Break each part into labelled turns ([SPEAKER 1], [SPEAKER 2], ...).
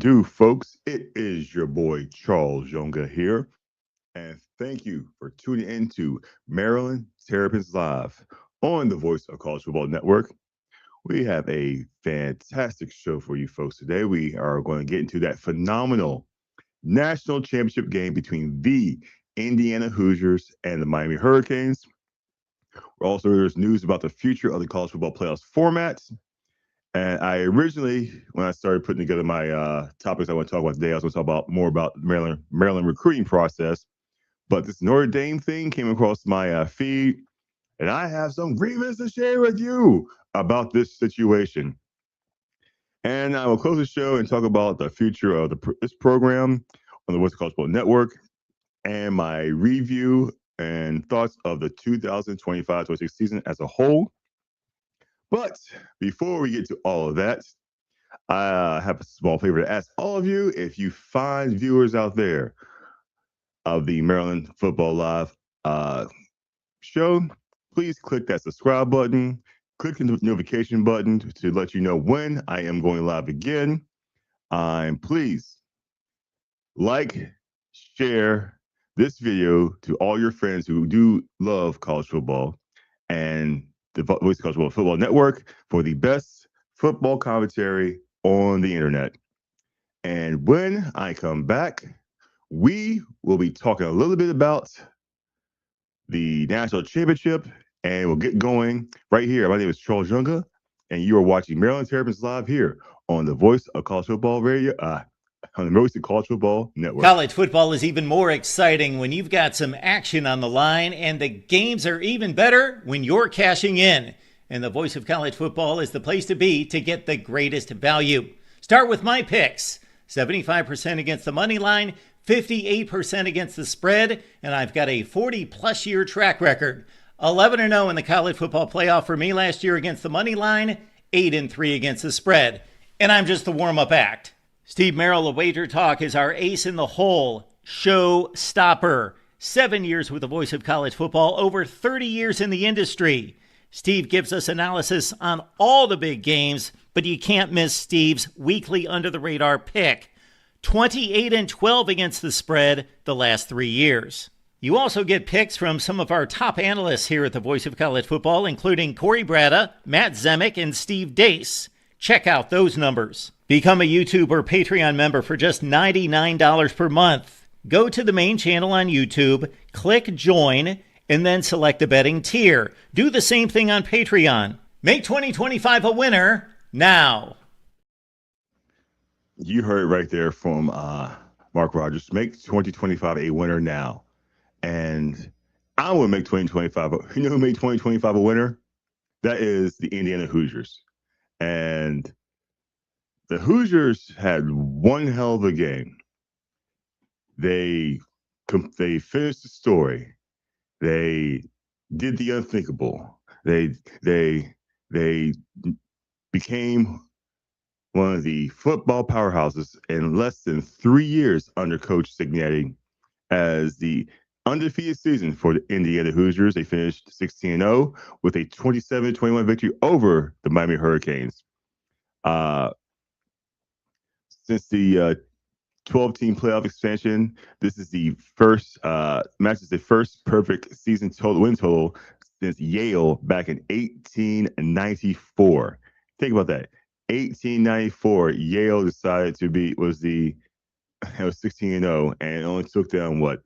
[SPEAKER 1] do, folks? It is your boy Charles Yonga here, and thank you for tuning in to Maryland Terrapins Live on the Voice of College Football Network. We have a fantastic show for you folks today. We are going to get into that phenomenal national championship game between the Indiana Hoosiers and the Miami Hurricanes. Also, there's news about the future of the college football playoffs format. And I originally, when I started putting together my topics I want to talk about today, I was going to talk about more about the Maryland recruiting process. But this Notre Dame thing came across my feed, and I have some grievance to share with you about this situation. And I will close the show and talk about the future of this program on the West College Football Network and my review and thoughts of the 2025-26 season as a whole. But before we get to all of that, I have a small favor to ask all of you. If you find viewers out there of the Maryland Football Live show, please click that subscribe button, click the notification button to let you know when I am going live again. And please like, share this video to all your friends who do love college football and the Voice of College Football Network for the best football commentary on the internet. And when I come back, we will be talking a little bit about the national championship, and we'll get going right here. My name is Charles Yunga, and you are watching Maryland Terrapins Live here on the Voice of College Football Radio, on the Voice of College Football Network.
[SPEAKER 2] College football is even more exciting when you've got some action on the line, and the games are even better when you're cashing in. And the Voice of College Football is the place to be to get the greatest value. Start with my picks. 75% against the money line, 58% against the spread, and I've got a 40-plus year track record. 11-0 in the college football playoff for me last year against the money line, 8-3 against the spread. And I'm just the warm-up act. Steve Merrill of Wager Talk is our ace in the hole, show stopper. 7 years with the Voice of College Football, over 30 years in the industry. Steve gives us analysis on all the big games, but you can't miss Steve's weekly under-the-radar pick. 28-12 against the spread the last 3 years. You also get picks from some of our top analysts here at the Voice of College Football, including Corey Bratta, Matt Zemek, and Steve Dace. Check out those numbers. Become a YouTube or Patreon member for just $99 per month. Go to the main channel on YouTube, click join, and then select the betting tier. Do the same thing on Patreon. Make 2025 a winner now.
[SPEAKER 1] You heard it right there from Mark Rogers. Make 2025 a winner now. And I will make 2025. You know who made 2025 a winner? That is the Indiana Hoosiers. And the Hoosiers had one hell of a game. They finished the story. They did the unthinkable. They became one of the football powerhouses in less than 3 years under Coach Cignetti as the undefeated season for the Indiana Hoosiers. They finished 16-0 with a 27-21 victory over the Miami Hurricanes. Since the 12-team playoff expansion, this is the first matches the first perfect season win total since Yale back in 1894. Think about that. 1894, Yale decided was 16-0, and it only took them what?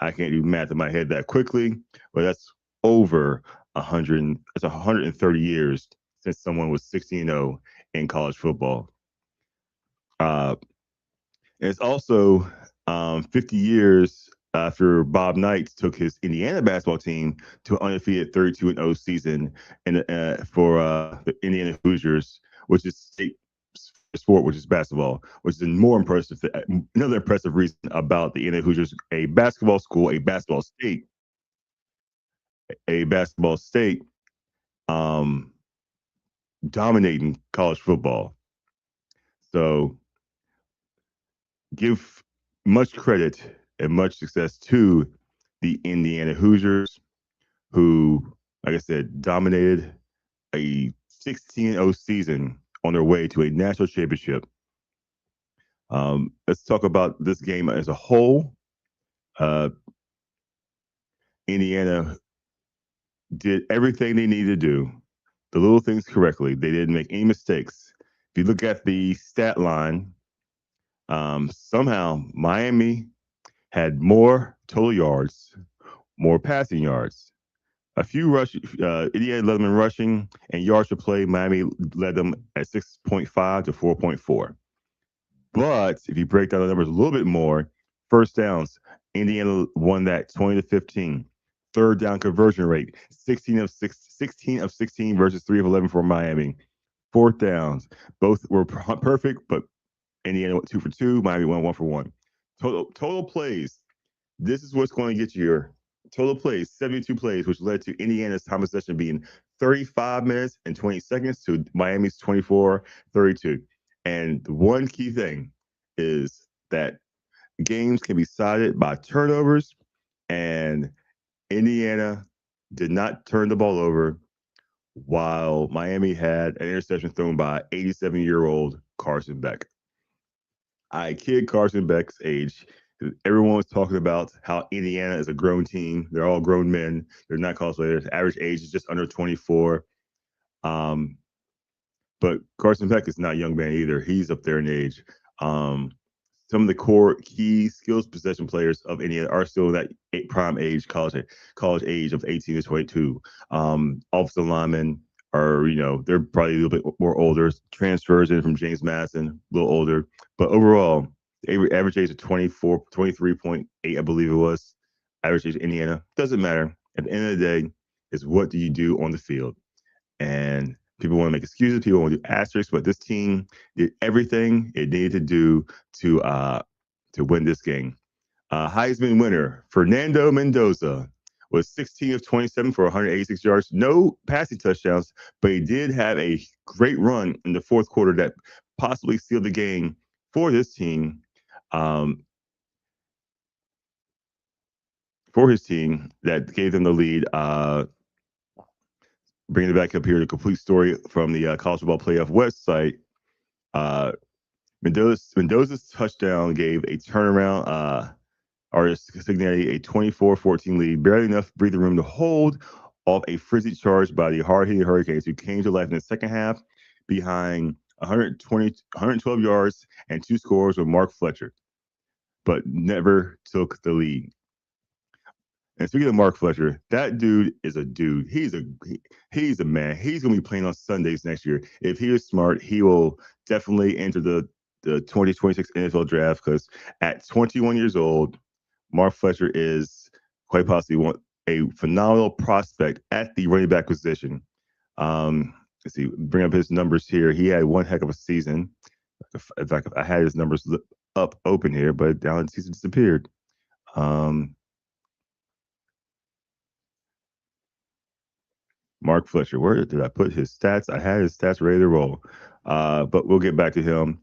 [SPEAKER 1] I can't do math in my head that quickly, but that's over 100. That's 130 years since someone was 16-0 in college football. It's also 50 years after Bob Knight took his Indiana basketball team to an undefeated 32-0 season for the Indiana Hoosiers, which is state sport, which is basketball, which is more impressive. Another impressive reason about the Indiana Hoosiers, a basketball school, a basketball state, dominating college football. So give much credit and much success to the Indiana Hoosiers, who, like I said, dominated a 16-0 season on their way to a national championship. Let's talk about this game as a whole. Uh, Indiana did everything they needed to do, the little things correctly. They didn't make any mistakes. If you look at the stat line, somehow Miami had more total yards, more passing yards. A few Indiana led them in rushing and yards per play. Miami led them at 6.5 to 4.4. But if you break down the numbers a little bit more, first downs, Indiana won that 20 to 15. Third down conversion rate, 16 of 16 versus 3 of 11 for Miami. Fourth downs, both were perfect, but Indiana went 2 for 2. Miami went 1 for 1. Total plays. This is what's going to get you your total plays, 72 plays, which led to Indiana's time of possession being 35 minutes and 20 seconds to Miami's 24:32. And the one key thing is that games can be decided by turnovers, and Indiana did not turn the ball over while Miami had an interception thrown by 87-year-old Carson Beck. I kid Carson Beck's age. Everyone was talking about how Indiana is a grown team. They're all grown men. They're not college players. Average age is just under 24. Um, but Carson Beck is not a young man either. He's up there in age. Um, some of the core key skills possession players of Indiana are still in that prime age, college age of 18 to 22. Offensive linemen are, they're probably a little bit more older. Transfers in from James Madison, a little older. But overall, the average age of 24, 23.8, I believe it was. Average age of Indiana. Doesn't matter. At the end of the day, is what do you do on the field? And people want to make excuses. People want to do asterisks, but this team did everything it needed to do to win this game. Heisman winner Fernando Mendoza was 16 of 27 for 186 yards, no passing touchdowns, but he did have a great run in the fourth quarter that possibly sealed the game for this team. Um, for his team that gave them the lead. Bringing it back up here, the complete story from the College Football Playoff website. Uh, Mendoza's touchdown gave a turnaround, or Cincinnati a 24-14 lead, barely enough breathing room to hold off a frenzied charge by the hard-hitting Hurricanes, who came to life in the second half behind 112 yards and 2 scores with Mark Fletcher, but never took the lead. And speaking of Mark Fletcher, that dude is a dude. He's a man. He's gonna be playing on Sundays next year. If he is smart, he will definitely enter the 2026 NFL draft, because at 21 years old, Mark Fletcher is quite possibly a phenomenal prospect at the running back position. Let's see, bring up his numbers here. He had one heck of a season. In fact, I had his numbers up open here, but down the season disappeared. Mark Fletcher. Where did I put his stats? I had his stats ready to roll, but we'll get back to him.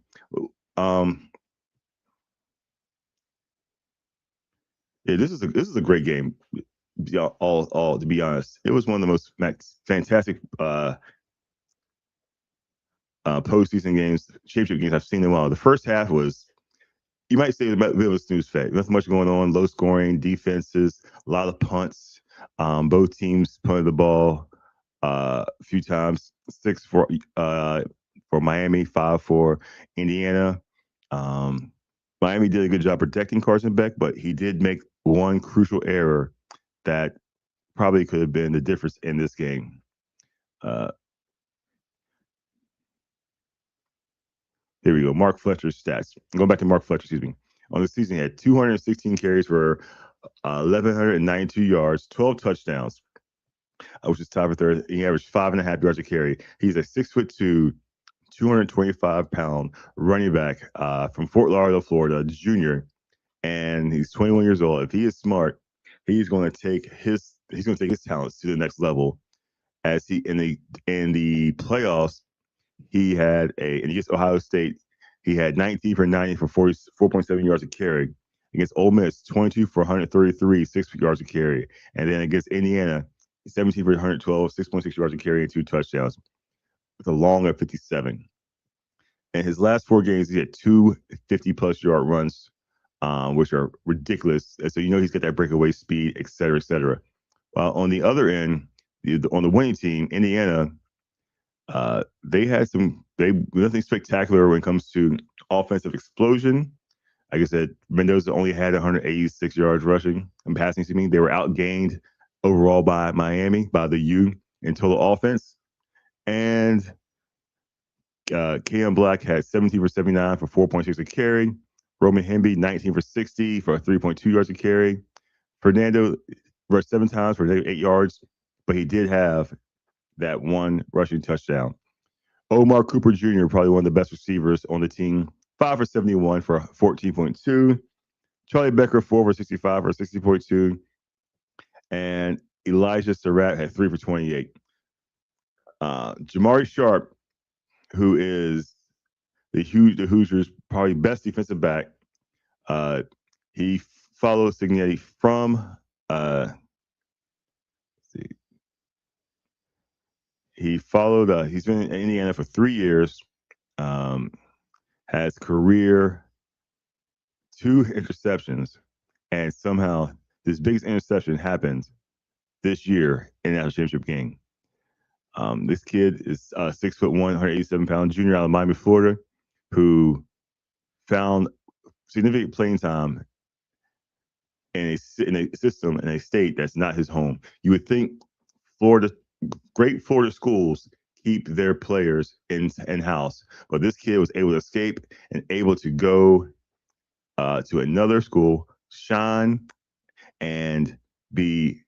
[SPEAKER 1] Yeah, this is a great game. All to be honest, it was one of the most fantastic postseason games, championship games I've seen in a while. The first half was, you might say, a bit of a snooze fest. Nothing much going on. Low scoring defenses, a lot of punts. Both teams punted the ball a few times. 6 for Miami, 5 for Indiana. Miami did a good job protecting Carson Beck, but he did make one crucial error that probably could have been the difference in this game. Here we go. Mark Fletcher's stats. Going back to Mark Fletcher, excuse me. On the season, he had 216 carries for 1,192 yards, 12 touchdowns, which is tied for third. He averaged 5.5 yards a carry. He's a 6'2", 225-pound running back from Fort Lauderdale, Florida, junior, and he's 21 years old. If he is smart, he's going to take his talents to the next level. As he in the playoffs, he had against Ohio State, he had 19 for 90 for 44.7 yards a carry. Against Ole Miss, 22 for 133, 6 yards a carry. And then against Indiana, 17 for 112, 6.6 yards a carry, and 2 touchdowns with a long of 57. In his last 4 games, he had two 50-plus yard runs, which are ridiculous. And so he's got that breakaway speed, et cetera, et cetera. While on the other end, on the winning team, Indiana, they had nothing spectacular when it comes to offensive explosion. Like I said, Mendoza only had 186 yards rushing and passing. They were outgained overall by Miami, by the U in total offense. And Cam Black had 17 for 79 for 4.6 a carry. Roman Hemby, 19 for 60 for 3.2 yards a carry. Fernando rushed 7 times for 8 yards, but he did have that one rushing touchdown. Omar Cooper Jr., probably one of the best receivers on the team, 5 for 71 for 14.2. Charlie Becker, 4 for 65 for 60.2. And Elijah Surratt had 3 for 28. Jamari Sharp, who is the Hoosiers' probably best defensive back, he follows Signetti from he's been in Indiana for 3 years, has career 2 interceptions, and somehow this biggest interception happened this year in the national championship game. This kid is 6'1", 187 pounds, junior out of Miami, Florida, who found significant playing time in a system, in a state that's not his home. You would think great Florida schools keep their players in-house, but this kid was able to escape and able to go to another school, shine, and be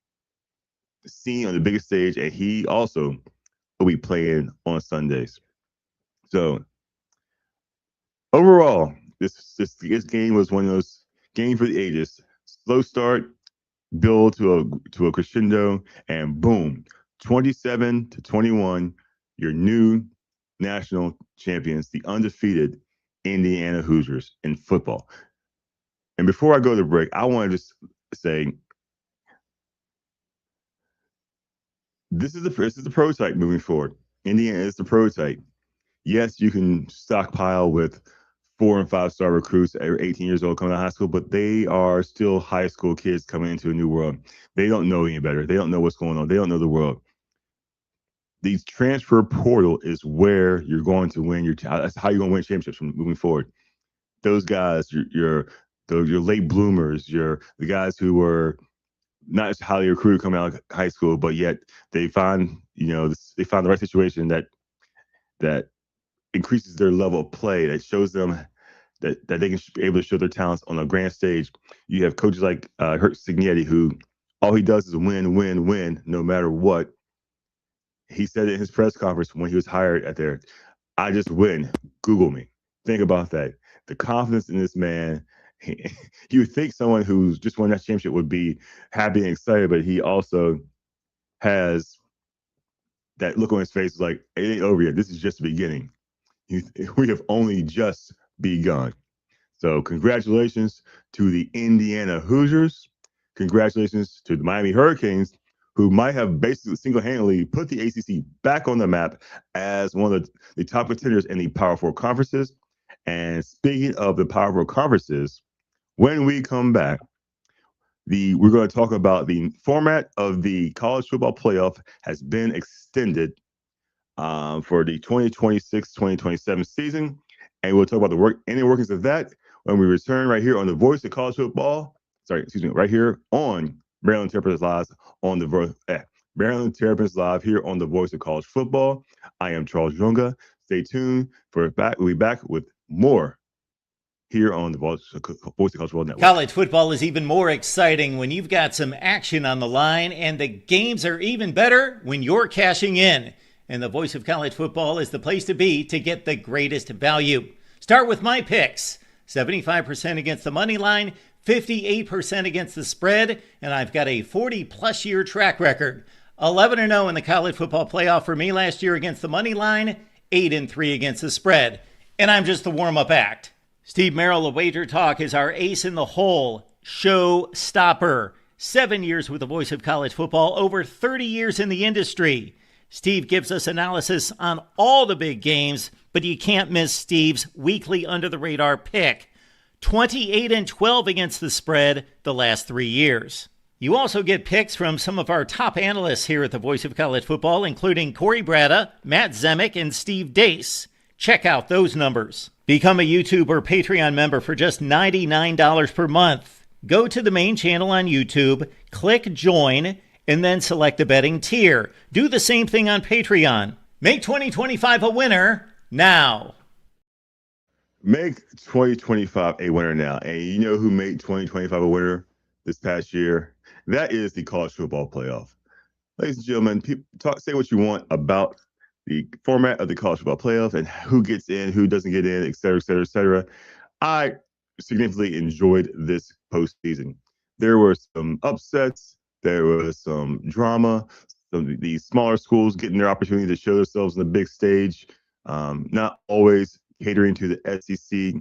[SPEAKER 1] seen on the biggest stage, and he also will be playing on Sundays. So overall, this game was one of those games for the ages. Slow start, build to a crescendo, and boom, 27-21, your new national champions, the undefeated Indiana Hoosiers in football. And before I go to break, I want to just say this is the prototype moving forward. Indiana is the prototype. Yes, you can stockpile with 4 and 5 star recruits that are 18 years old coming out of high school, but they are still high school kids coming into a new world. They don't know any better. They don't know what's going on. They don't know the world. The transfer portal is where you're going to win that's how you're going to win championships from moving forward. Those guys, your late bloomers, the guys who were not as highly recruited coming out of high school, but yet they find the right situation that increases their level of play, that shows them that they can be able to show their talents on a grand stage. You have coaches like Signetti, who all he does is win, no matter what. He said in his press conference when he was hired at there, I just win. Google me. Think about that. The confidence in this man. You would think someone who's just won that championship would be happy and excited, but he also has that look on his face like, it ain't over yet. This is just the beginning. We have only just begun. So congratulations to the Indiana Hoosiers. Congratulations to the Miami Hurricanes, who might have basically single-handedly put the ACC back on the map as one of the top contenders in the Power Four conferences. And speaking of the Power Four conferences, when we come back, we're going to talk about the format of the college football playoff has been extended for the 2026-2027 season. And we'll talk about the inner workings of that when we return right here on the Voice of College Football. Right here on Maryland Terrapins Live on the Maryland Terrapins Live here on the Voice of College Football. I am Charles Yonga. Stay tuned we'll be back with more here on the Voice of College Football Network.
[SPEAKER 2] College football is even more exciting when you've got some action on the line, and the games are even better when you're cashing in. And the Voice of College Football is the place to be to get the greatest value. Start with my picks. 75% against the money line, 58% against the spread, and I've got a 40-plus year track record. 11-0 in the college football playoff for me last year against the money line, 8-3 against the spread. And I'm just the warm-up act. Steve Merrill of Wager Talk is our ace in the hole, show stopper. 7 years with the Voice of College Football, over 30 years in the industry. Steve gives us analysis on all the big games, but you can't miss Steve's weekly under-the-radar pick. 28-12 against the spread the last 3 years. You also get picks from some of our top analysts here at the Voice of College Football, including Corey Bratta, Matt Zemek, and Steve Dace. Check out those numbers. Become a YouTube or Patreon member for just $99 per month. Go to the main channel on YouTube, click Join, and then select the betting tier. Do the same thing on Patreon. Make 2025 a winner now.
[SPEAKER 1] Make 2025 a winner now. And you know who made 2025 a winner this past year? That is the college football playoff. Ladies and gentlemen, say what you want about the format of the college football playoff and who gets in, who doesn't get in, et cetera, et cetera, et cetera. I significantly enjoyed this postseason. There were some upsets. There was some drama. The smaller schools getting their opportunity to show themselves on the big stage. Not always catering to the SEC,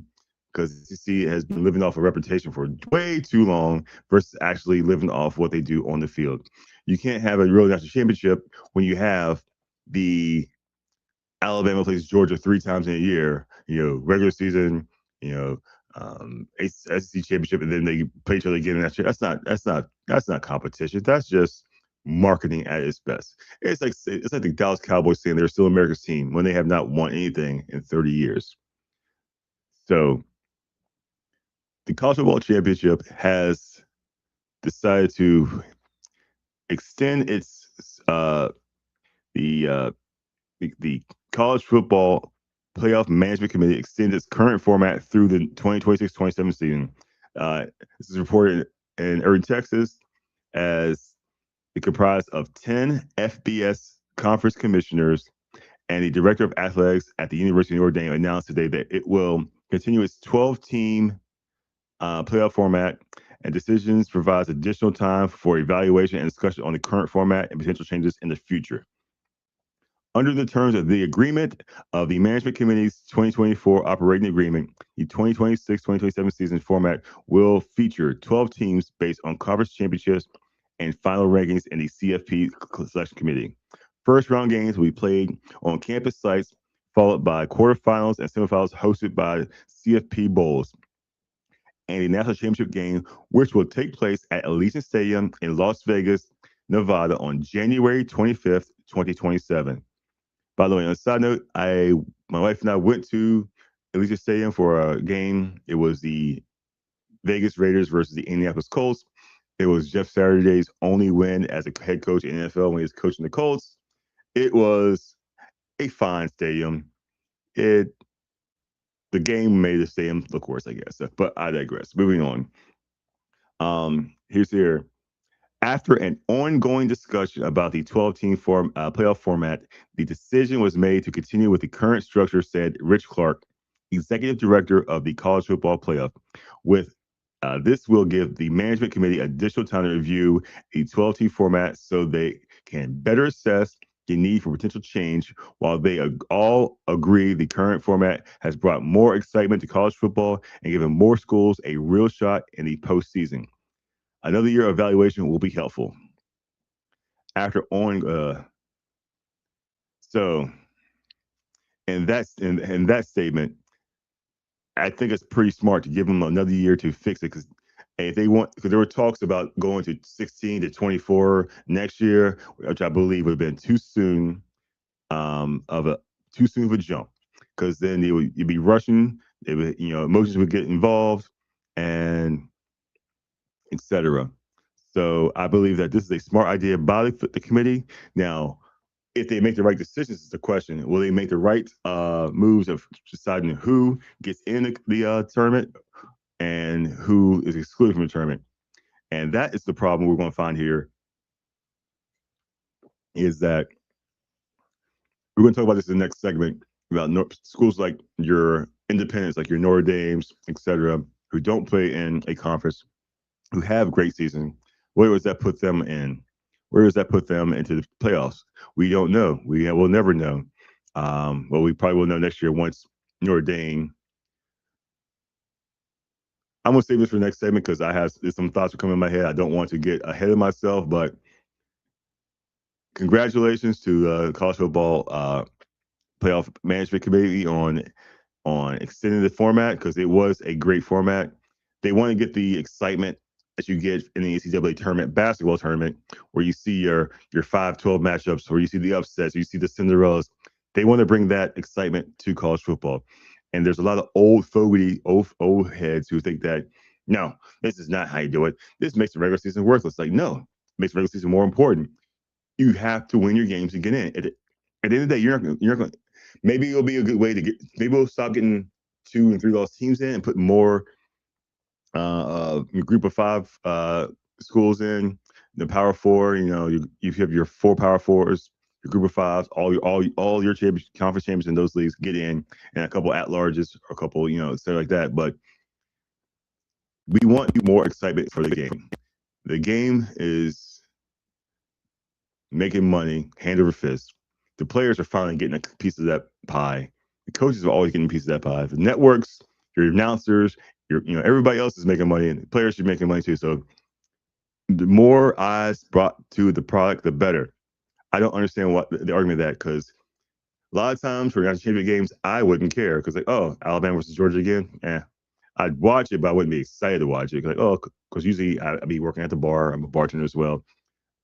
[SPEAKER 1] because the SEC has been living off a reputation for way too long versus actually living off what they do on the field. You can't have a real national championship when you have the Alabama plays Georgia 3 times in a year, regular season, SEC championship, and then they play each other again. That's not competition. That's just marketing at its best. It's like the Dallas Cowboys saying they're still America's team when they have not won anything in 30 years. So the college football championship has decided to extend its the college football playoff management committee extends its current format through the 2026-27 season. This is reported in Irving, Texas, as it comprised of 10 FBS conference commissioners, and the director of athletics at the University of Notre Dame announced today that it will continue its 12-team playoff format, and decisions provides additional time for evaluation and discussion on the current format and potential changes in the future. Under the terms of the agreement of the Management Committee's 2024 operating agreement, the 2026-2027 season format will feature 12 teams based on conference championships and final rankings in the CFP selection committee. First round games will be played on campus sites, followed by quarterfinals and semifinals hosted by CFP Bowls, and a national championship game, which will take place at Allegiant Stadium in Las Vegas, Nevada on January 25th, 2027. By the way, on a side note, my wife and I went to Allegiant Stadium for a game. It was the Vegas Raiders versus the Indianapolis Colts. It was Jeff Saturday's only win as a head coach in the NFL when he was coaching the Colts. It was a fine stadium. The game made the stadium look worse, I guess. But I digress. Moving on. Here's here. After an ongoing discussion about the 12-team playoff format, the decision was made to continue with the current structure, said Rich Clark, executive director of the College Football Playoff. This will give the management committee additional time to review the 12-team format so they can better assess the need for potential change. While they all agree the current format has brought more excitement to college football and given more schools a real shot in the postseason. Another year of evaluation will be helpful. In that statement, I think it's pretty smart to give them another year to fix it, because there were talks about going to 16 to 24 next year, which I believe would have been too soon of a jump, because then you'd be rushing, emotions would get involved, and etc. So I believe that this is a smart idea by the committee. Now, if they make the right decisions, is the question. Will they make the right moves of deciding who gets in the tournament and who is excluded from the tournament? And that is the problem we're going to find here, is that we're going to talk about this in the next segment, about schools like your independents, like your Notre Dames, etc., who don't play in a conference, who have great season. Where does that put them in? Where does that put them into the playoffs? We don't know. We'll never know. Well, we probably will know next year once Notre Dame. I'm going to save this for the next segment because there's some thoughts are coming in my head. I don't want to get ahead of myself, but congratulations to college football playoff management committee on extending the format because it was a great format. They want to get the excitement that you get in the NCAA tournament, basketball tournament, where you see your 5-12 matchups, where you see the upsets, where you see the Cinderellas. They want to bring that excitement to college football. And there's a lot of old fogey, old heads who think that no, this is not how you do it. This makes the regular season worthless. Like, no, it makes the regular season more important. You have to win your games to get in. At the end of the day, you're not going. Maybe it'll be a good way to get. Maybe we'll stop getting 2 and 3 loss teams in and put more group of 5 schools in the Power Four. You know, you have your 4 Power Fours, your group of 5s, all your conference champions in those leagues get in, and a couple at larges, or a couple, stuff like that. But we want more excitement for the game. The game is making money hand over fist. The players are finally getting a piece of that pie. The coaches are always getting a piece of that pie. The networks, your announcers, everybody else is making money, and the players are making money too. So the more eyes brought to the product, the better. I don't understand what the argument of that, because a lot of times for national championship games, I wouldn't care because Alabama versus Georgia again. I'd watch it, but I wouldn't be excited to watch it. Because usually I'd be working at the bar. I'm a bartender as well,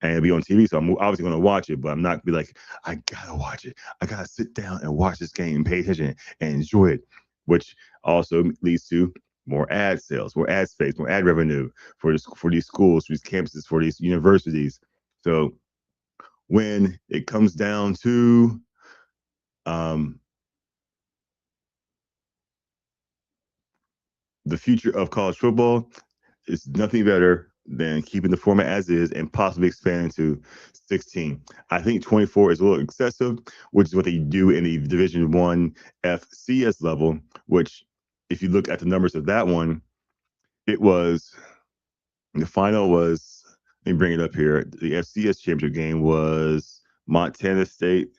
[SPEAKER 1] and it'll be on TV, so I'm obviously going to watch it. But I'm not be like, I gotta watch it. I gotta sit down and watch this game and pay attention and enjoy it, which also leads to more ad sales, more ad space, more ad revenue for these schools, for these campuses, for these universities. So when it comes down to the future of college football, it's nothing better than keeping the format as is and possibly expanding to 16. I think 24 is a little excessive, which is what they do in the Division One FCS level, which, if you look at the numbers of that one, the final was, let me bring it up here. The FCS championship game was Montana State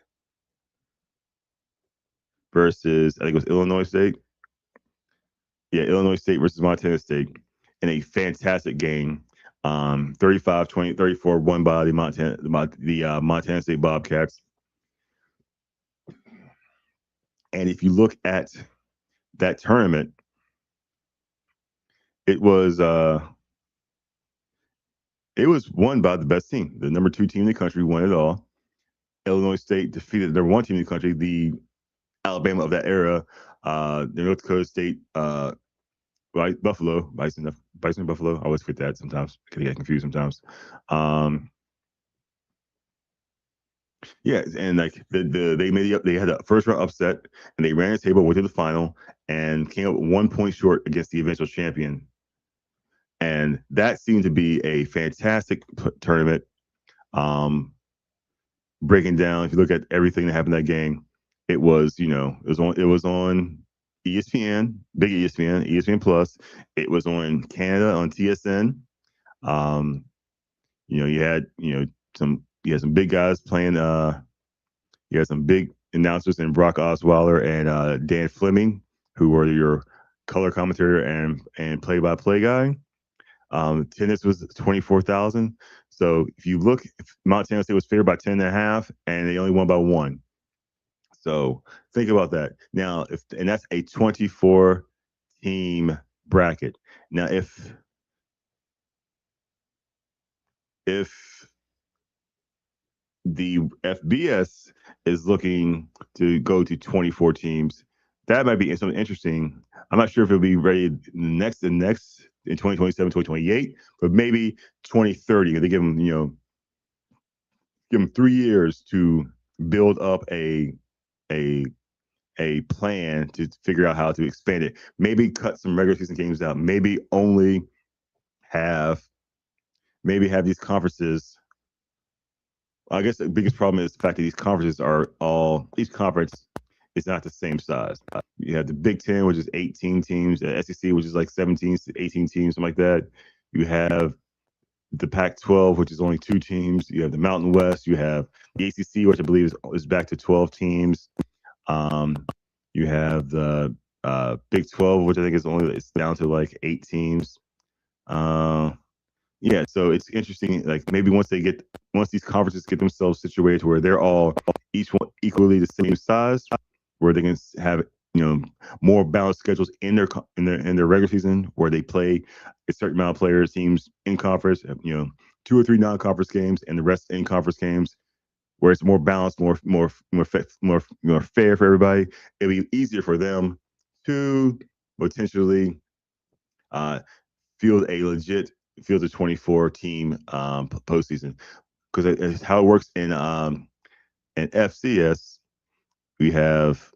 [SPEAKER 1] versus, I think it was Illinois State. Yeah, Illinois State versus Montana State in a fantastic game. 35-20, 34 won by the Montana State Bobcats. And if you look at that tournament, it was won by the best team. The number 2 team in the country won it all. Illinois State defeated the number 1 team in the country, the Alabama of that era, the North Dakota State Buffalo, Bison Buffalo. I always forget that sometimes. I get confused sometimes. Yeah, and like they had a first round upset, and they ran the table, went to the final, and came up 1 point short against the eventual champion. And that seemed to be a fantastic tournament. Breaking down, if you look at everything that happened in that game, it was on ESPN, big ESPN, ESPN Plus. It was on Canada on TSN. You had some big guys playing. You had some big announcers in Brock Osweiler and Dan Fleming, who were your color commentator and play-by-play guy. Tennis was 24,000. So if you look, Montana State was favored by 10.5, and they only won by 1. So think about that. Now, and that's a 24 team bracket. Now, if the FBS is looking to go to 24 teams, that might be something interesting. I'm not sure if it'll be ready next in 2027, 2028, but maybe 2030. They give them 3 years to build up a plan to figure out how to expand it. Maybe cut some regular season games out. Maybe have these conferences. I guess the biggest problem is the fact that these conferences each conference is not the same size. You have the Big Ten, which is 18 teams, the SEC, which is like 17, 18 teams, something like that. You have the Pac-12, which is only 2 teams. You have the Mountain West. You have the ACC, which I believe is back to 12 teams. You have the Big 12, which I think it's down to like 8 teams. Yeah, so it's interesting. Like maybe once these conferences get themselves situated where they're all each one equally the same size, where they can have more balanced schedules in their regular season, where they play a certain amount of players teams in conference, two or three non-conference games and the rest in conference games, where it's more balanced, more fair for everybody. It'll be easier for them to potentially uh, field a legit field of 24 team postseason, because it's how it works in FCS. We have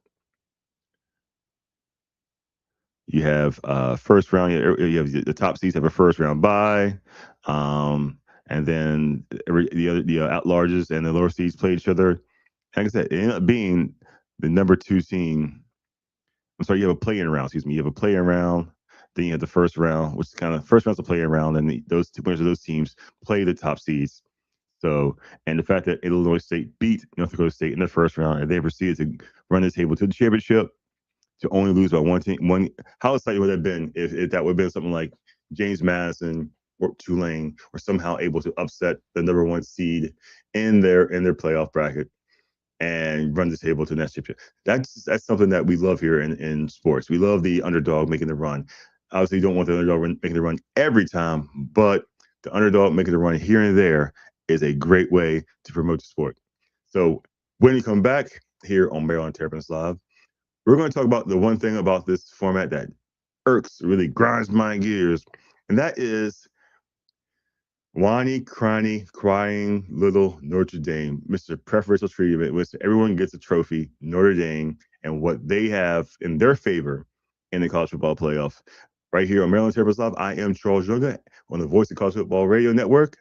[SPEAKER 1] You have first round. You have the top seeds have a first round bye, and then the at larges and the lower seeds play each other. Like I said, it ended up being the number two team. I'm sorry, you have a play-in round. Excuse me, you have a play-in round. Then you have the first round, which is kind of first round's a play-in round, and those two winners of those teams play the top seeds. So, and the fact that Illinois State beat North Dakota State in the first round, and they proceeded to run the table to the championship, to only lose by one team. How exciting would that have been if that would have been something like James Madison or Tulane were somehow able to upset the number one seed in their playoff bracket and run the table to the next championship. That's something that we love here in sports. We love the underdog making the run. Obviously, you don't want the underdog making the run every time, but the underdog making the run here and there is a great way to promote the sport. So when you come back here on Maryland Terrapins Live, we're going to talk about the one thing about this format that really grinds my gears, and that is whiny, crying little Notre Dame, Mr. Preferential Treatment, which everyone gets a trophy, Notre Dame, and what they have in their favor in the college football playoff. Right here on Maryland Terrapins Live, I am Charles Yoga on the Voice of College Football Radio Network.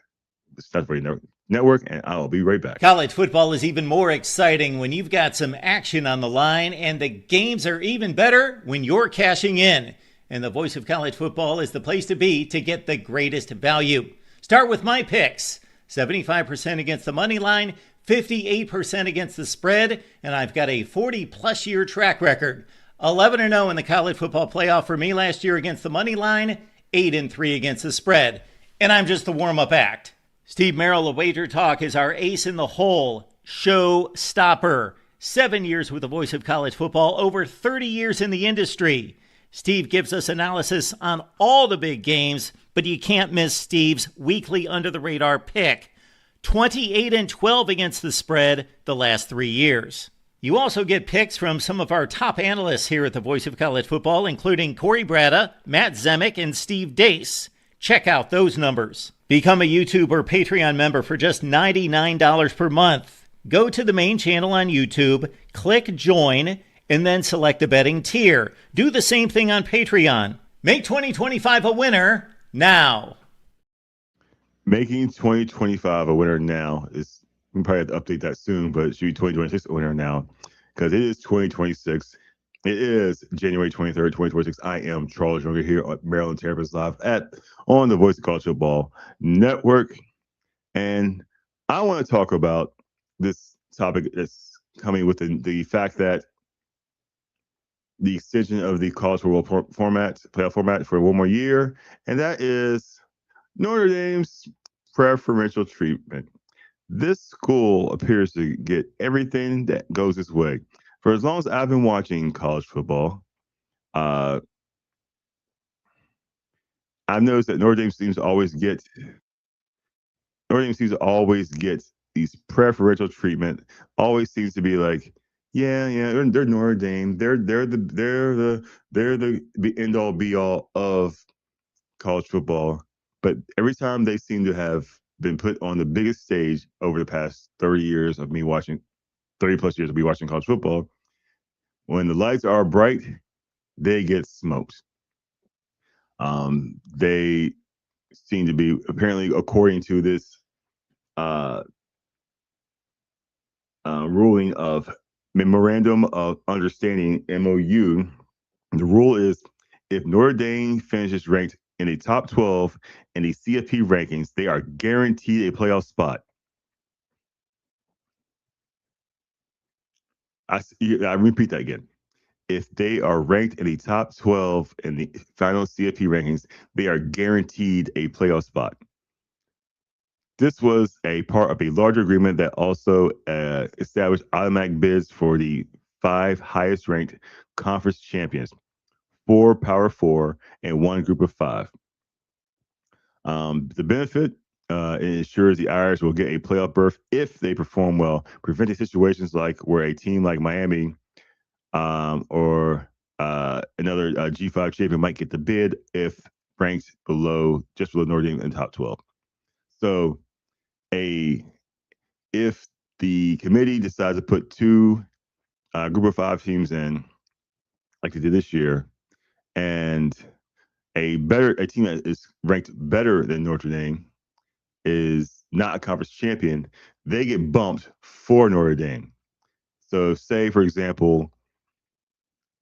[SPEAKER 1] That's Radio Network, and I'll be right back.
[SPEAKER 2] College football is even more exciting when you've got some action on the line, and the games are even better when you're cashing in. And the Voice of College Football is the place to be to get the greatest value. Start with my picks. 75% against the money line, 58% against the spread, and I've got a 40-plus year track record. 11-0 in the college football playoff for me last year against the money line, 8-3 against the spread. And I'm just the warm-up act. Steve Merrill of Wager Talk is our ace in the hole, show stopper. 7 years with the Voice of College Football, over 30 years in the industry. Steve gives us analysis on all the big games, but you can't miss Steve's weekly under-the-radar pick. 28-12 against the spread the last 3 years. You also get picks from some of our top analysts here at the Voice of College Football, including Corey Bratta, Matt Zemek, and Steve Dace. Check out those numbers. Become a YouTube or Patreon member for just $99 per month. Go to the main channel on YouTube, click join, and then select the betting tier. Do the same thing on Patreon. Make 2025 a winner now.
[SPEAKER 1] Making 2025 a winner now is, we probably have to update that soon, but it should be 2026 a winner now, because it is 2026. It is January 23rd, 2026. I am Charles Younger here on Maryland Terrapins Live on the Voice of College Football Network. And I want to talk about this topic that's coming with the fact that the extension of the college football playoff format for one more year, and that is Notre Dame's preferential treatment. This school appears to get everything that goes its way. For as long as I've been watching college football, I've noticed that Notre Dame seems to always get these preferential treatment. Always seems to be like, yeah, they're Notre Dame. They're the end all be all of college football. But every time they seem to have been put on the biggest stage over the past 30 years of me watching, 30 plus years of me watching college football, when the lights are bright, they get smoked. They seem to be, apparently, according to this ruling of Memorandum of Understanding, MOU, the rule is if Notre Dame finishes ranked in the top 12 in the CFP rankings, they are guaranteed a playoff spot. I repeat that again. If they are ranked in the top 12 in the final CFP rankings, they are guaranteed a playoff spot. This was a part of a larger agreement that also established automatic bids for the 5 highest ranked conference champions, 4 Power 4, and 1 Group of 5. The benefit, it ensures the Irish will get a playoff berth if they perform well, preventing situations like where a team like Miami or another G5 champion might get the bid if ranked just below Notre Dame in the top 12. So, if the committee decides to put 2 Group of 5 teams in, like they did this year, and a team that is ranked better than Notre Dame is not a conference champion, they get bumped for Notre Dame. So, say for example,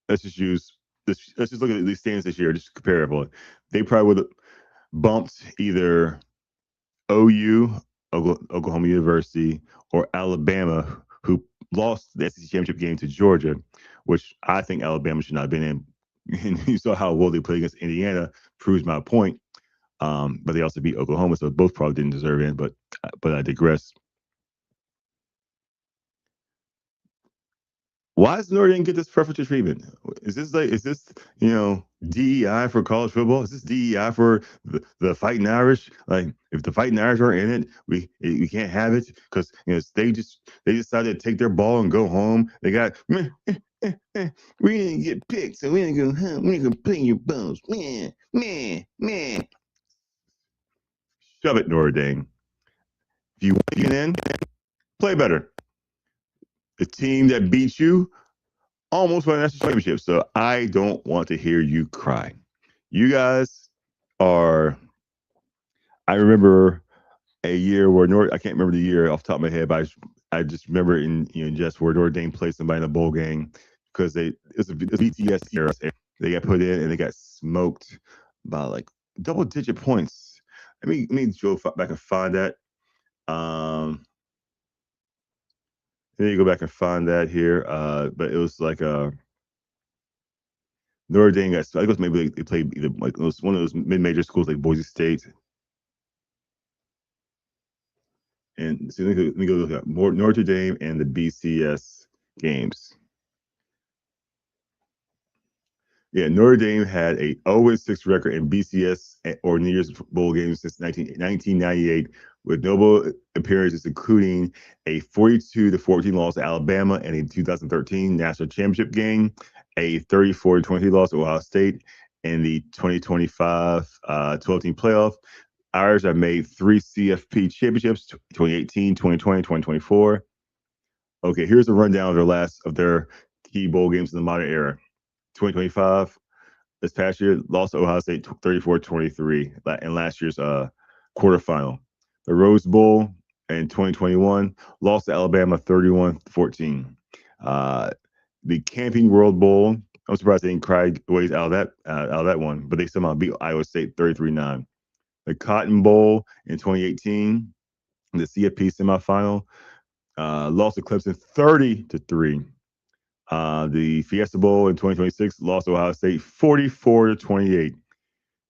[SPEAKER 1] let's just use this. Let's just look at these standings this year, just comparable. They probably would have bumped either OU, Oklahoma University, or Alabama, who lost the SEC championship game to Georgia, which I think Alabama should not have been in. And you saw how well they played against Indiana, proves my point. But they also beat Oklahoma, so both probably didn't deserve it. But I digress. Why does Notre Dame get this preferential treatment? Is this DEI for college football? Is this DEI for the Fighting Irish? Like, if the Fighting Irish are in it, we can't have it because they decided to take their ball and go home. They got we didn't get picked, so we didn't go home. We didn't play your balls, man. Shove it, Notre Dame. If you want to get in, play better. The team that beat you almost won a national championship. So I don't want to hear you cry. You guys are. I remember a year where I can't remember the year off the top of my head, but I just remember just where Notre Dame played somebody in a bowl game because it's a BTS era. They got put in and they got smoked by like double-digit points. Let me go back and find that. Then you go back and find that here. But it was like Notre Dame got. I think it was maybe they played either like it was one of those mid-major schools like Boise State. And so let me go look at more Notre Dame and the BCS games. Yeah, Notre Dame had a 0-6 record in BCS or New Year's Bowl games since 1998, with notable appearances including a 42-14 loss to Alabama and a 2013 national championship game, a 34-23 loss to Ohio State, and the 2025 12-team playoff. Irish have made 3 CFP championships: 2018, 2020, 2024. Okay, here's a rundown of their key bowl games in the modern era. 2025, this past year, lost to Ohio State 34-23 in last year's quarterfinal. The Rose Bowl in 2021, lost to Alabama 31-14. The Camping World Bowl, I'm surprised they didn't cry ways out of that one, but they somehow beat Iowa State 33-9. The Cotton Bowl in 2018, the CFP semifinal, lost to Clemson 30-3. The Fiesta Bowl in 2026 lost to Ohio State 44-28.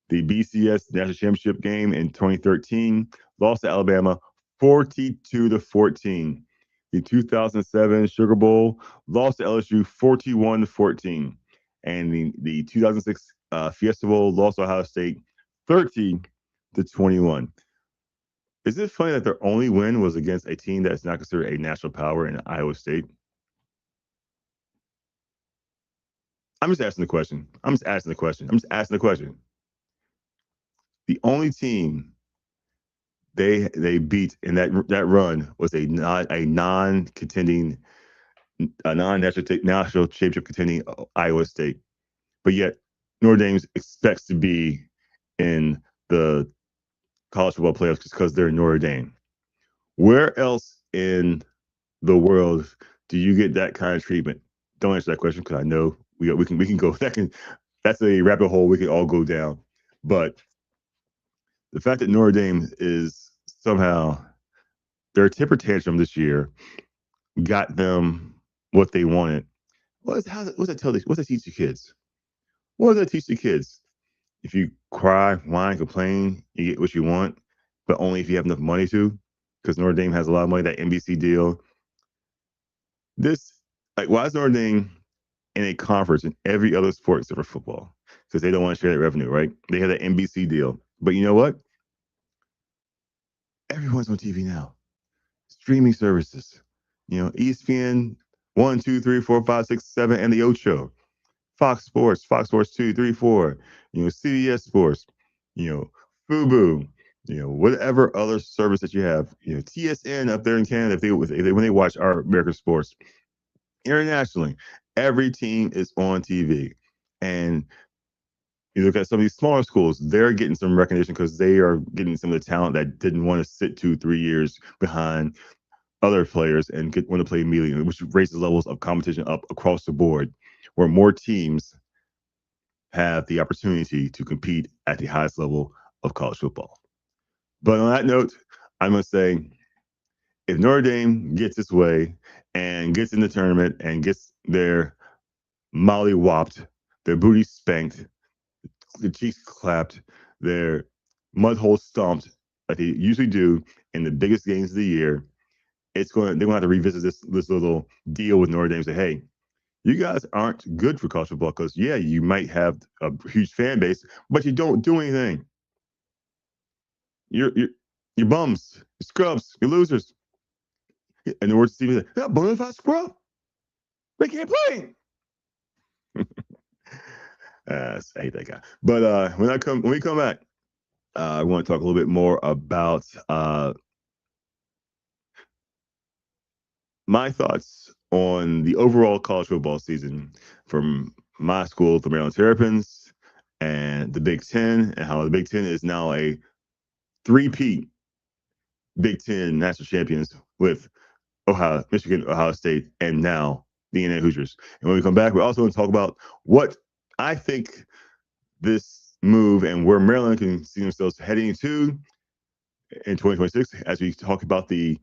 [SPEAKER 1] The BCS National Championship game in 2013 lost to Alabama 42-14. The 2007 Sugar Bowl lost to LSU 41-14. And the 2006 Fiesta Bowl lost to Ohio State 30-21. Is it funny that their only win was against a team that is not considered a national power in Iowa State? I'm just asking the question. The only team they beat in that run was a non-contending, a national championship contending Iowa State, but yet Notre Dame expects to be in the college football playoffs just because they're Notre Dame. Where else in the world do you get that kind of treatment? Don't answer that question because I know we can go. That's a rabbit hole we can all go down. But the fact that Notre Dame is somehow their temper tantrum this year got them what they wanted. What's that teach the kids? What does that teach the kids? If you cry, whine, complain, you get what you want, but only if you have enough money to, because Notre Dame has a lot of money, that NBC deal. This Like, why is Notre Dame in a conference in every other sport except for football? Because they don't want to share that revenue, right? They have that NBC deal. But you know what? Everyone's on TV now. Streaming services. ESPN 1, 2, 3, 4, 5, 6, 7, and the Ocho. Fox Sports 2, 3, 4, CBS Sports, you know, Fubu, whatever other service that you have, TSN up there in Canada, when they watch our American sports internationally, every team is on TV. And you look at some of these smaller schools, they're getting some recognition because they are getting some of the talent that didn't want to sit 2, 3 years behind other players and want to play immediately, which raises levels of competition up across the board, where more teams have the opportunity to compete at the highest level of college football. But on that note, I must say, if Notre Dame gets its way and gets in the tournament and gets their molly whopped, their booty spanked, the cheeks clapped, their mud holes stomped, like they usually do in the biggest games of the year, they're gonna have to revisit this little deal with Notre Dame and say, hey, you guys aren't good for college football because, yeah, you might have a huge fan base, but you don't do anything. You're bums, you're scrubs, you're losers. In the words of Steve, they're bona fide scrub. They can't play. I hate that guy. But when we come back, I want to talk a little bit more about my thoughts on the overall college football season from my school, the Maryland Terrapins, and the Big Ten, and how the Big Ten is now a three-peat Big Ten national champions with Michigan, Ohio State, and now the Indiana Hoosiers. And when we come back, we're also going to talk about what I think this move and where Maryland can see themselves heading to in 2026 as we talk about the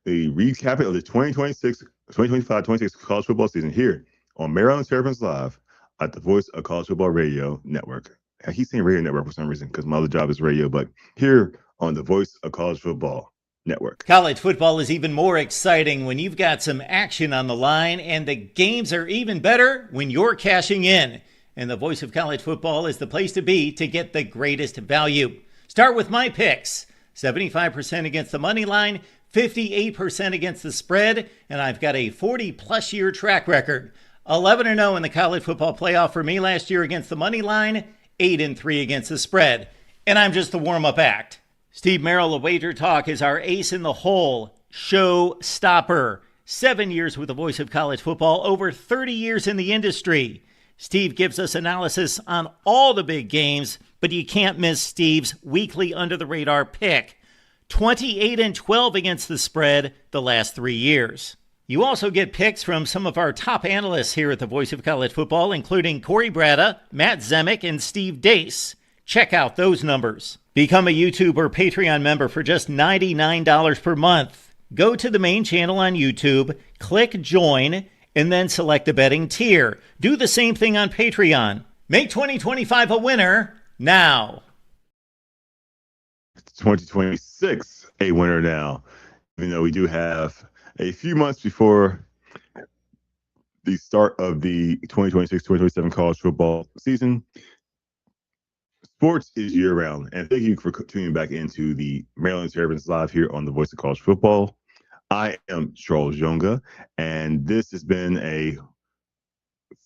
[SPEAKER 1] recap of the 2025-26 college football season here on Maryland Terrapins Live at the Voice of College Football Radio Network. I keep saying radio network for some reason because my other job is radio, but here on the Voice of College Football Network.
[SPEAKER 2] College football is even more exciting when you've got some action on the line, and the games are even better when you're cashing in. And the Voice of College Football is the place to be to get the greatest value. Start with my picks. 75% against the money line, 58% against the spread, and I've got a 40-plus year track record. 11-0 in the college football playoff for me last year against the money line, 8-3 against the spread. And I'm just the warm-up act. Steve Merrill of Wager Talk is our ace in the hole, show stopper. 7 years with the Voice of College Football, over 30 years in the industry. Steve gives us analysis on all the big games, but you can't miss Steve's weekly under-the-radar pick. 28-12 against the spread the last 3 years. You also get picks from some of our top analysts here at the Voice of College Football, including Corey Bratta, Matt Zemek, and Steve Dace. Check out those numbers. Become a YouTube or Patreon member for just $99 per month. Go to the main channel on YouTube, click join, and then select the betting tier. Do the same thing on Patreon. Make 2025 a winner now.
[SPEAKER 1] 2026 a winner now, even though we do have a few months before the start of the 2026-2027 college football season. Sports is year-round, and thank you for tuning back into the Maryland Terrapins Live here on the Voice of College Football. I am Charles Yonga, and this has been a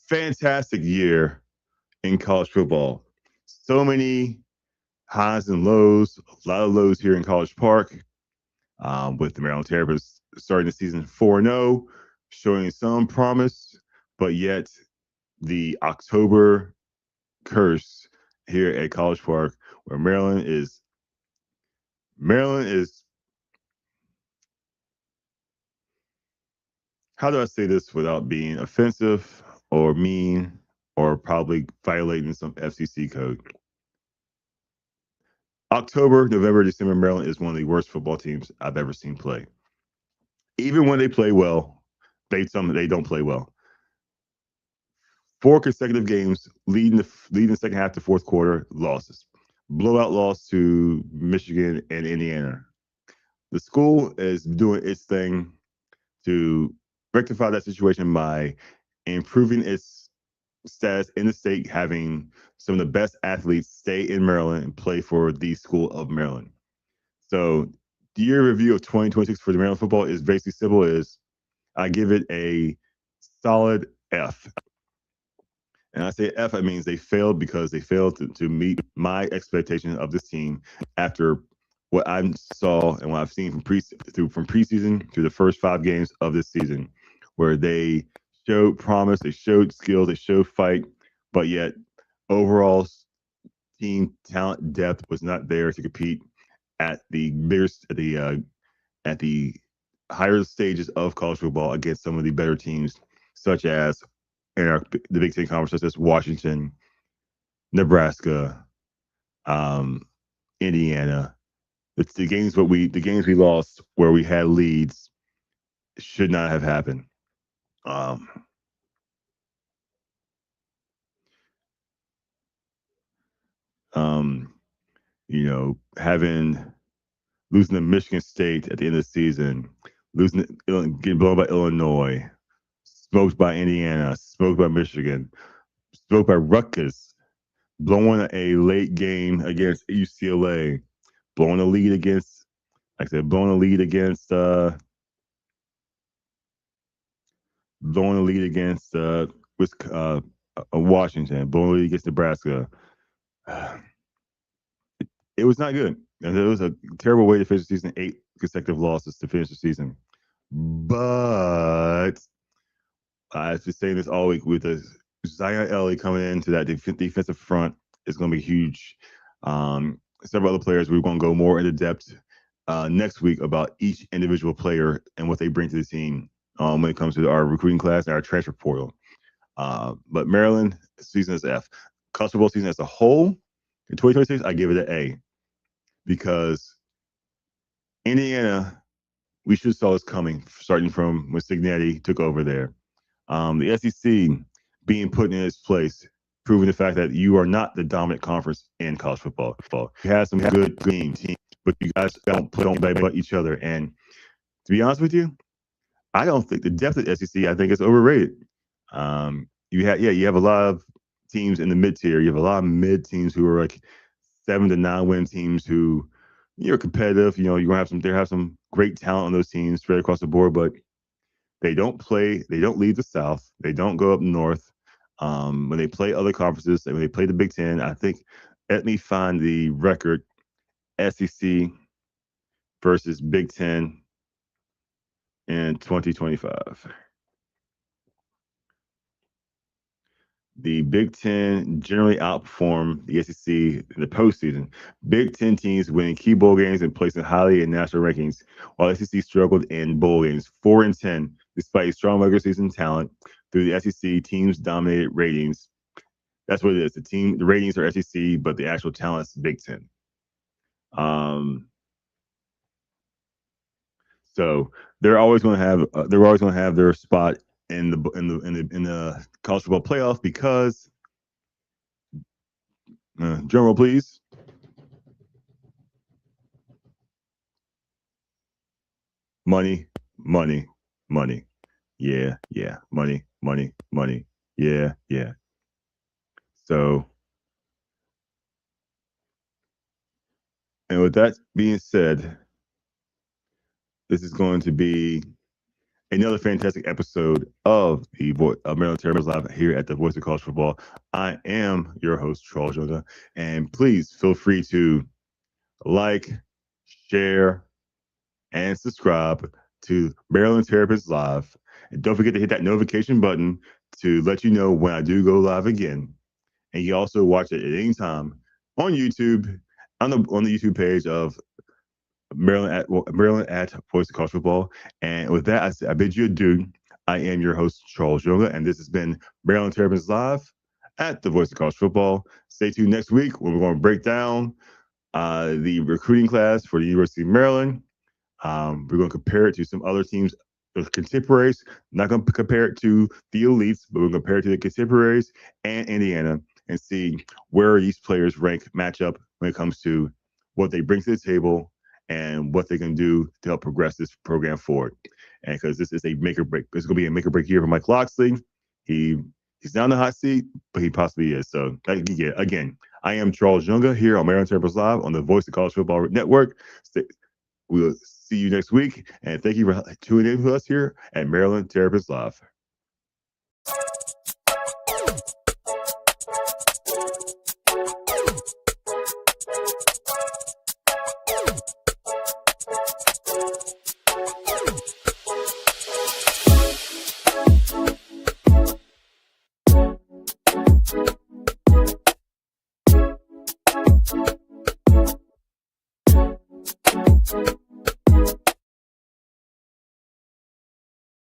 [SPEAKER 1] fantastic year in college football. So many highs and lows, a lot of lows here in College Park, with the Maryland Terrapins starting the season 4-0, showing some promise, but yet the October curse here at College Park, where Maryland is, how do I say this without being offensive or mean or probably violating some FCC code? October, November, December, Maryland is one of the worst football teams I've ever seen play. Even when they play well, they don't play well. 4 consecutive games leading the second half to fourth quarter losses. Blowout loss to Michigan and Indiana. The school is doing its thing to rectify that situation by improving its status in the state, having some of the best athletes stay in Maryland and play for the School of Maryland. So the year review of 2026 for the Maryland football is basically simple: is I give it a solid F. And I say F, it means they failed because they failed to meet my expectations of this team after what I saw and what I've seen from preseason to the first 5 games of this season, where they showed promise, they showed skills, they showed fight, but yet overall team talent depth was not there to compete at the biggest at the higher stages of college football against some of the better teams, such as in the Big Ten Conference, such as Washington, Nebraska, um, Indiana. It's the games we lost where we had leads should not have happened. Um, um, having losing to Michigan State at the end of the season, getting blown by Illinois, smoked by Indiana, smoked by Michigan, smoked by Rutgers, blowing a late game against UCLA, blowing a lead against, like I said, Washington, blowing a lead against Nebraska. It was not good. And it was a terrible way to finish the season, 8 consecutive losses to finish the season. But I've been saying this all week with Zion Elliott coming into that defensive front is going to be huge. Several other players, we're going to go more into depth next week about each individual player and what they bring to the team when it comes to our recruiting class and our transfer portal. But Maryland season is F. College football season as a whole in 2026, I give it an A because Indiana, we should have saw this coming starting from when Signetti took over there. The SEC being put in its place, proving the fact that you are not the dominant conference in college football. You have some good teams, but you guys don't play anybody but each other. And to be honest with you, I don't think the depth of the SEC, I think it's overrated. You have a lot of teams in the mid tier. You have a lot of mid teams who are like 7 to 9 win teams who you're competitive. You're gonna have some great talent on those teams straight across the board, but they don't play. They don't leave the South. They don't go up north. When they play other conferences, when they play the Big Ten, I think let me find the record: SEC versus Big Ten in 2025. The Big Ten generally outperform the SEC in the postseason. Big Ten teams winning key bowl games and placing highly in national rankings, while SEC struggled in bowl games, 4-10, despite strong regular season talent. Through the SEC, teams dominated ratings. That's what it is. The ratings are SEC, but the actual talent's Big Ten. So they're always going to have their spot in the college football playoff because drum roll, please. Money, money, money. Yeah, yeah. Money, money, money. Yeah, yeah. So, and with that being said, this is going to be another fantastic episode of the Maryland Terrapins Live here at the Voice of College Football. I am your host, Charles Yoga, and please feel free to like, share, and subscribe to Maryland Terrapins Live. And don't forget to hit that notification button to let you know when I do go live again. And you also watch it at any time on YouTube, on the YouTube page of Maryland at Voice of College Football. And with that, I bid you adieu. I am your host, Charles Yoga, and this has been Maryland Terrapins Live at the Voice of College Football. Stay tuned next week when we're going to break down the recruiting class for the University of Maryland. We're going to compare it to some other teams, the contemporaries. Not going to compare it to the elites, but we're going to compare it to the contemporaries and Indiana and see where these players match up when it comes to what they bring to the table and what they can do to help progress this program forward. And because this is a make or break, it's going to be a make or break year for Mike Locksley. He's not in the hot seat, but he possibly is. So, yeah, again, I am Charles Younger here on Maryland Terrapins Live on the Voice of College Football Network. We'll see you next week, and thank you for tuning in with us here at Maryland Terrapins Live.